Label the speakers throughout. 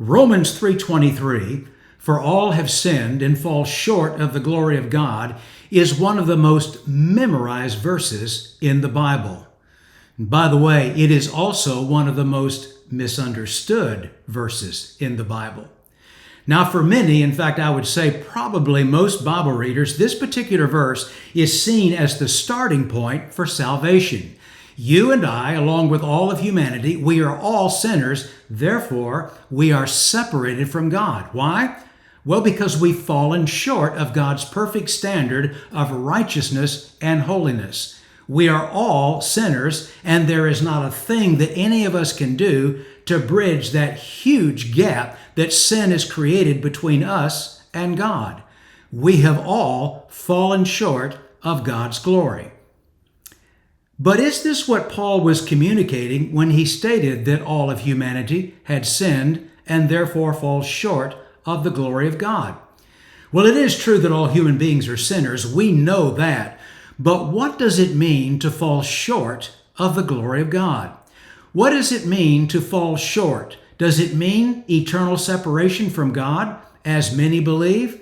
Speaker 1: Romans 3:23, "For all have sinned and fall short of the glory of God," is one of the most memorized verses in the Bible. And by the way, it is also one of the most misunderstood verses in the Bible. Now, for many, in fact, I would say probably most Bible readers, this particular verse is seen as the starting point for salvation. You and I, along with all of humanity, we are all sinners. Therefore, we are separated from God. Why? Well, because we've fallen short of God's perfect standard of righteousness and holiness. We are all sinners, and there is not a thing that any of us can do to bridge that huge gap that sin has created between us and God. We have all fallen short of God's glory. But is this what Paul was communicating when he stated that all of humanity had sinned and therefore falls short of the glory of God? Well, it is true that all human beings are sinners. We know that. But what does it mean to fall short of the glory of God? What does it mean to fall short? Does it mean eternal separation from God, as many believe?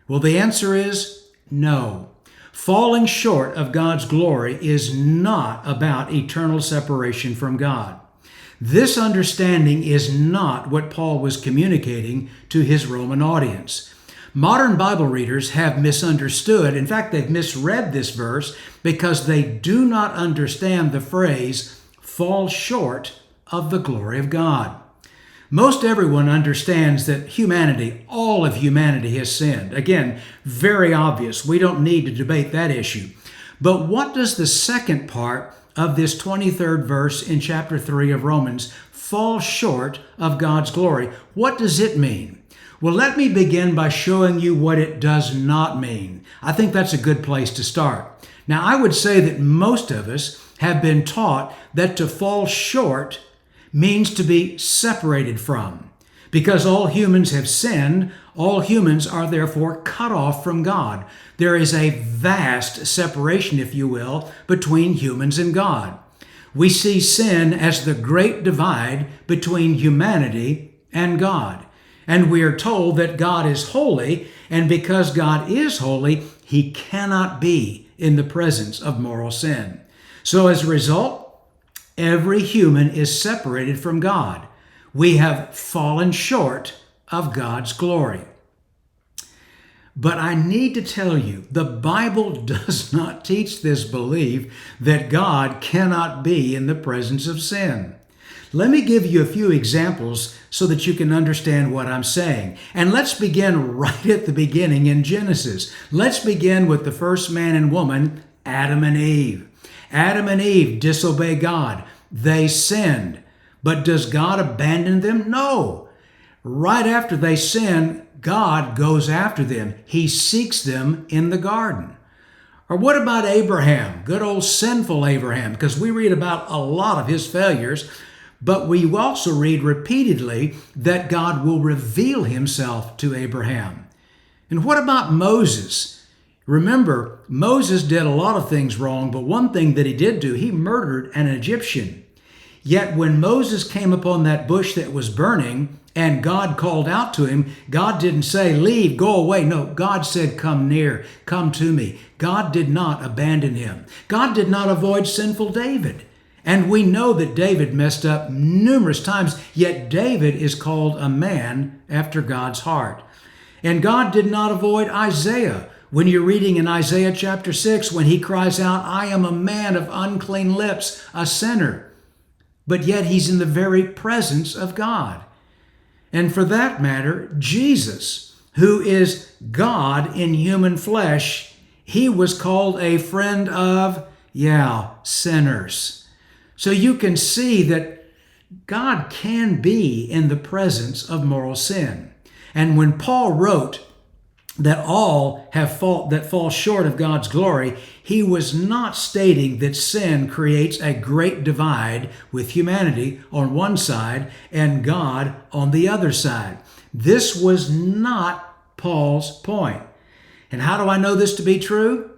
Speaker 1: Well, the answer is no. Falling short of God's glory is not about eternal separation from God. This understanding is not what Paul was communicating to his Roman audience. Modern Bible readers have misunderstood, in fact, they've misread this verse because they do not understand the phrase, fall short of the glory of God. Most everyone understands that humanity, all of humanity has sinned. Again, very obvious. We don't need to debate that issue. But what does the second part of this 23rd verse in chapter 3 of Romans, fall short of God's glory? What does it mean? Well, let me begin by showing you what it does not mean. I think that's a good place to start. Now, I would say that most of us have been taught that to fall short means to be separated from. Because all humans have sinned, all humans are therefore cut off from God. There is a vast separation, if you will, between humans and God. We see sin as the great divide between humanity and God. And we are told that God is holy, and because God is holy, he cannot be in the presence of moral sin. So as a result, every human is separated from God. We have fallen short of God's glory. But I need to tell you, the Bible does not teach this belief that God cannot be in the presence of sin. Let me give you a few examples so that you can understand what I'm saying. And let's begin right at the beginning in Genesis. Let's begin with the first man and woman, Adam and Eve. Adam and Eve disobey God. They sinned. But does God abandon them? No. Right after they sin, God goes after them. He seeks them in the garden. Or what about Abraham? Good old sinful Abraham, because we read about a lot of his failures, but we also read repeatedly that God will reveal himself to Abraham. And what about Moses? Remember, Moses did a lot of things wrong, but one thing that he did do, he murdered an Egyptian. Yet when Moses came upon that bush that was burning and God called out to him, God didn't say, leave, go away. No, God said, come near, come to me. God did not abandon him. God did not avoid sinful David. And we know that David messed up numerous times, yet David is called a man after God's heart. And God did not avoid Isaiah. When you're reading in Isaiah chapter 6, when he cries out, I am a man of unclean lips, a sinner. But yet he's in the very presence of God. And for that matter, Jesus, who is God in human flesh, he was called a friend of, sinners. So you can see that God can be in the presence of moral sin. And when Paul wrote that all that fall short of God's glory, he was not stating that sin creates a great divide with humanity on one side and God on the other side. This was not Paul's point. And how do I know this to be true?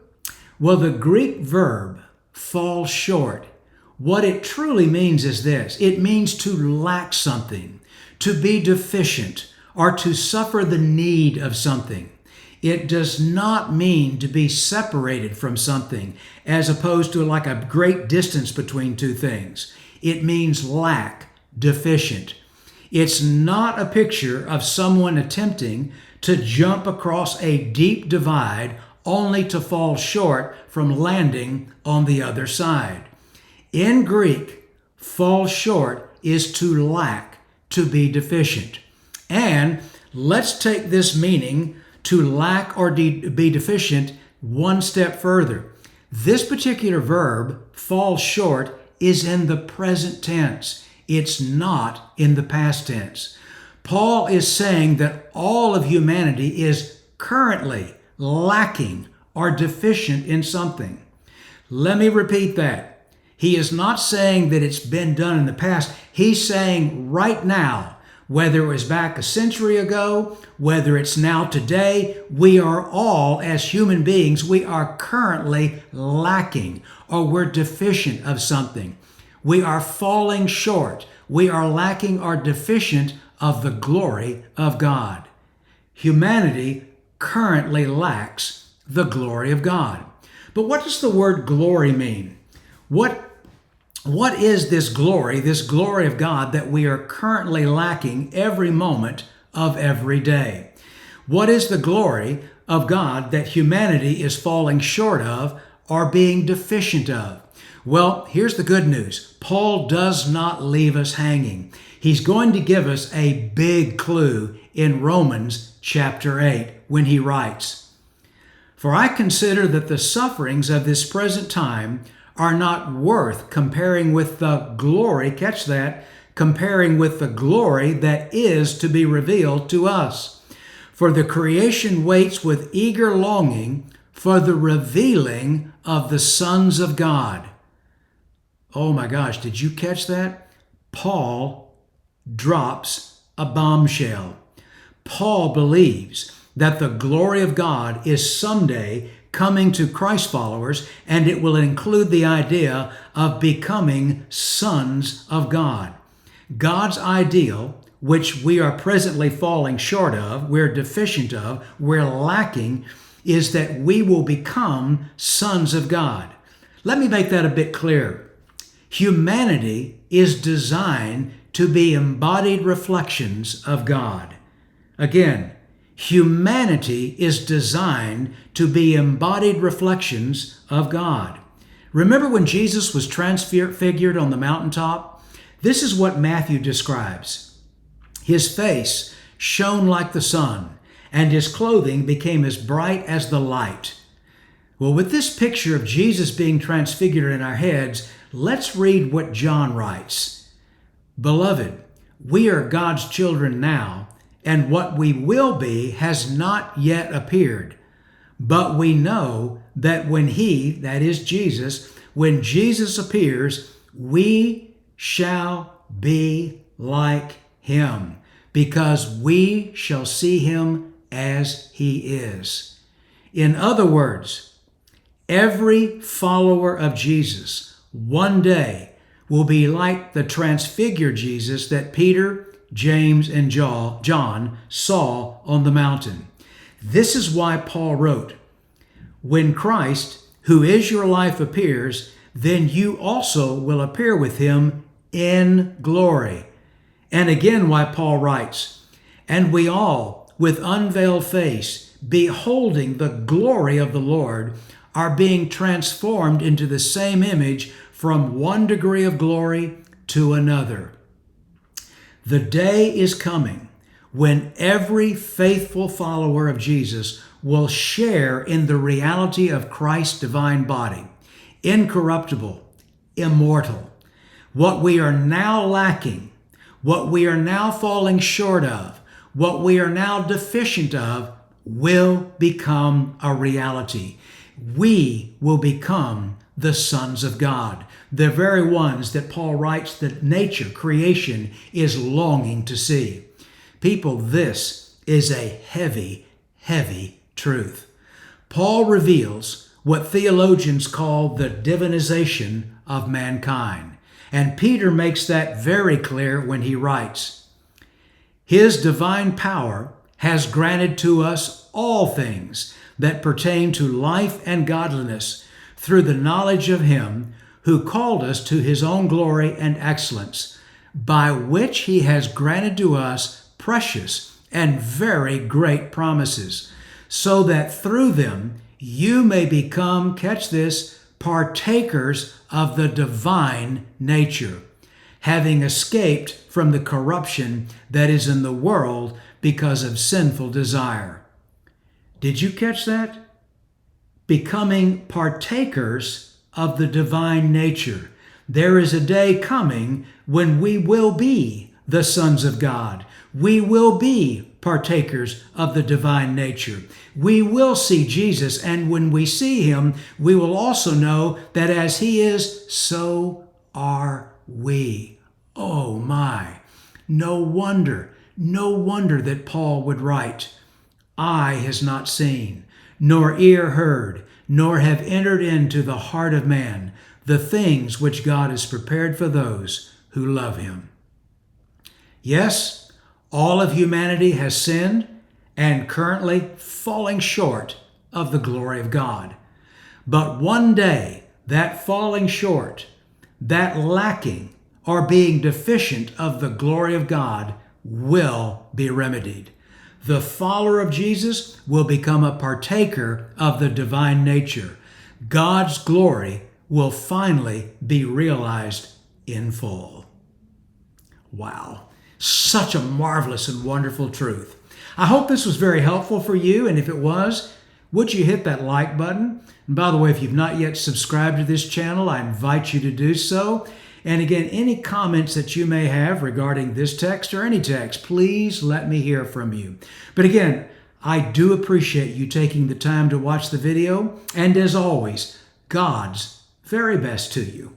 Speaker 1: Well, the Greek verb fall short, what it truly means is this. It means to lack something, To be deficient or to suffer the need of something. It does not mean to be separated from something as opposed to like a great distance between two things. It means lack, deficient. It's not a picture of someone attempting to jump across a deep divide only to fall short from landing on the other side. In Greek, fall short is to lack, to be deficient. And let's take this meaning to lack or be deficient one step further. This particular verb, fall short, is in the present tense. It's not in the past tense. Paul is saying that all of humanity is currently lacking or deficient in something. Let me repeat that. He is not saying that it's been done in the past. He's saying right now, whether it was back a century ago, whether it's now today, we are all, as human beings, we are currently lacking or we're deficient of something. We are falling short. We are lacking or deficient of the glory of God. Humanity currently lacks the glory of God. But what does the word glory mean? What is this glory of God that we are currently lacking every moment of every day? What is the glory of God that humanity is falling short of or being deficient of? Well, here's the good news. Paul does not leave us hanging. He's going to give us a big clue in Romans chapter 8 when he writes, "For I consider that the sufferings of this present time are not worth comparing with the glory," catch that, comparing with the glory that is to be revealed to us. "For the creation waits with eager longing for the revealing of the sons of God." Oh my gosh, did you catch that? Paul drops a bombshell. Paul believes that the glory of God is someday coming to Christ followers, and it will include the idea of becoming sons of God. God's ideal, which we are presently falling short of, we're deficient of, we're lacking, is that we will become sons of God. Let me make that a bit clearer. Humanity is designed to be embodied reflections of God. Again, humanity is designed to be embodied reflections of God. Remember when Jesus was transfigured on the mountaintop? This is what Matthew describes. His face shone like the sun, and his clothing became as bright as the light. Well, with this picture of Jesus being transfigured in our heads, let's read what John writes. "Beloved, we are God's children now, and what we will be has not yet appeared. But we know that when He, that is Jesus, when Jesus appears, we shall be like Him, because we shall see Him as He is." In other words, every follower of Jesus one day will be like the transfigured Jesus that Peter, James, and John saw on the mountain. This is why Paul wrote, "When Christ, who is your life, appears, then you also will appear with Him in glory." And again, why Paul writes, "And we all, with unveiled face, beholding the glory of the Lord, are being transformed into the same image from one degree of glory to another." The day is coming when every faithful follower of Jesus will share in the reality of Christ's divine body, incorruptible, immortal. What we are now lacking, what we are now falling short of, what we are now deficient of, will become a reality. We will become the sons of God, the very ones that Paul writes that nature, creation, is longing to see. People, this is a heavy, heavy truth. Paul reveals what theologians call the divinization of mankind. And Peter makes that very clear when he writes, His divine power has granted to us all things that pertain to life and godliness through the knowledge of Him who called us to His own glory and excellence, by which He has granted to us precious and very great promises, so that through them you may become, catch this, partakers of the divine nature, having escaped from the corruption that is in the world because of sinful desire. Did you catch that? Becoming partakers of the divine nature. There is a day coming when we will be the sons of God. We will be partakers of the divine nature. We will see Jesus, and when we see Him, we will also know that as He is, so are we. Oh my! No wonder that Paul would write, "Eye has not seen, nor ear heard, nor have entered into the heart of man the things which God has prepared for those who love Him." Yes, all of humanity has sinned and currently falling short of the glory of God. But one day, that falling short, that lacking or being deficient of the glory of God will be remedied. The follower of Jesus will become a partaker of the divine nature. God's glory will finally be realized in full. Wow. Such a marvelous and wonderful truth. I hope this was very helpful for you, and if it was, would you hit that like button? And by the way, if you've not yet subscribed to this channel, I invite you to do so. And again, any comments that you may have regarding this text or any text, please let me hear from you. But again, I do appreciate you taking the time to watch the video, and as always, God's very best to you.